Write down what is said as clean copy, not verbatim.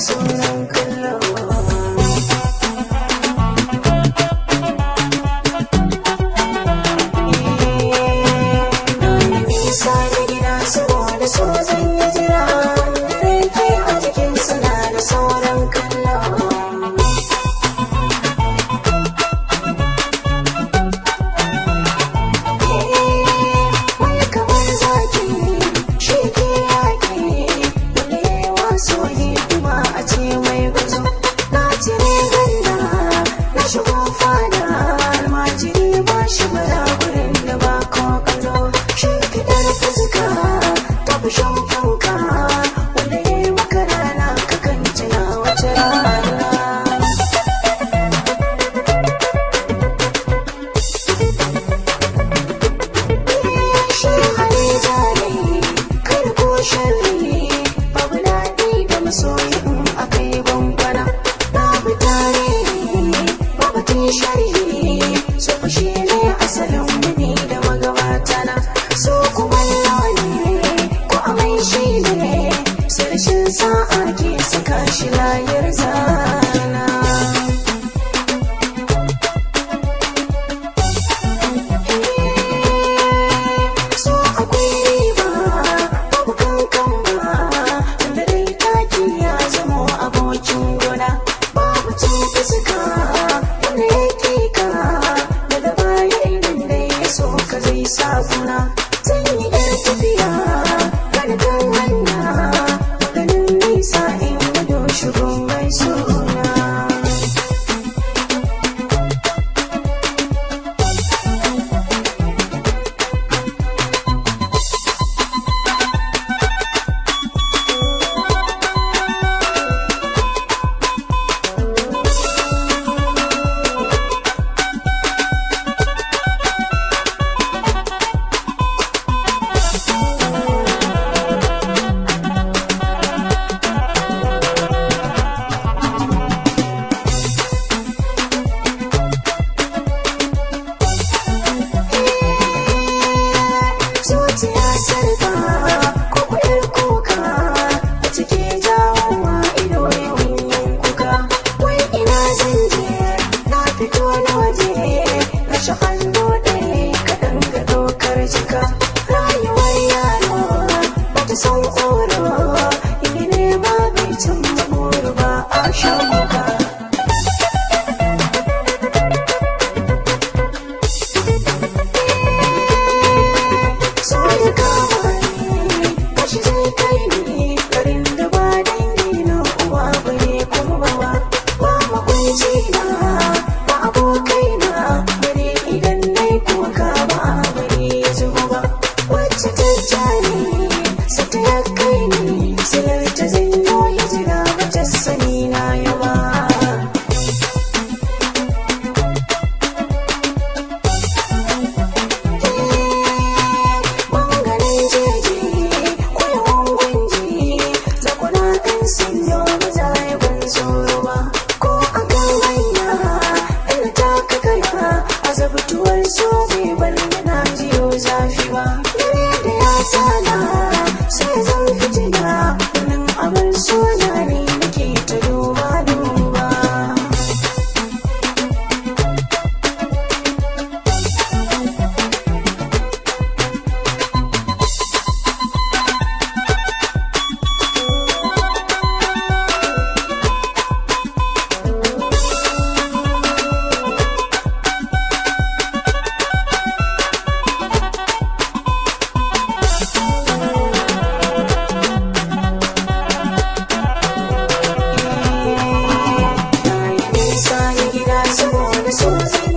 sauran kallo. Nisa da gida saboda so zan yi jira, wanda rake a jikin suna da sauran kallo. Wani kamar zaki shi ke yaƙi, wanda yawa soyi kuma a ce mai gwazo. Na cire ganda na shigo fada, almajiri ba shi bara gurin da ba ko ƙazo. Shimfiɗar fuska ta fi shan fanka, wanda ya yi maka rana kakan tuna wace rana. Shi hali jari kai ko sharri, babu daɗi da masoyi in aka yi bambana. Babu tarihi babu tun sharhi, so fa shi ne asalin wani da magabata na. So kuma ne ko amai shi ne, sai rashin sa'a ke saka shi layar zana. So akwai riba babu kankan ba, tunda dai taki ya zamo abokin gona. Babu cin fuska wanda ya ƙika, daga baya idan dai ya so ka zai sa guna. Zan yi ƴar tafiya gani kan hanya, ganin nisa in gudu shigo mai suna. Zuciya sarka ko kuɗin kuka, a cike jawowa ido yawan yin kuka. Wai ina zan je na fito na waje, rashe hannu ɗaya kaɗan ga ɗaukar jika. Rayuwar yaro bata son ƙoro, ini ne ma bai cin buru ba a shan muka. So ya kama ni, kashi zai kai ni garin da ba dangi na uwa bane kuma bawa. Ba makwanci na ba abokai na, bari idan nai kuka ba bari ya zuba ba. Wacce ta jani sai ta ya kai ni, silar ta zanyo ya jira bata sani na yawa. Bangaren jeji ko yawan gwanji, zakuna ɗan sinyo ba za ya ban tsoro ba. Ko a kan hanya ina taka kaya, azabtuwar so bai bar ni na jiyo zafi ba. Dare da ya tsala sai zan fitina, wannan abin suna ne nake ta duba duba. Na yi nisa da gida saboda so zan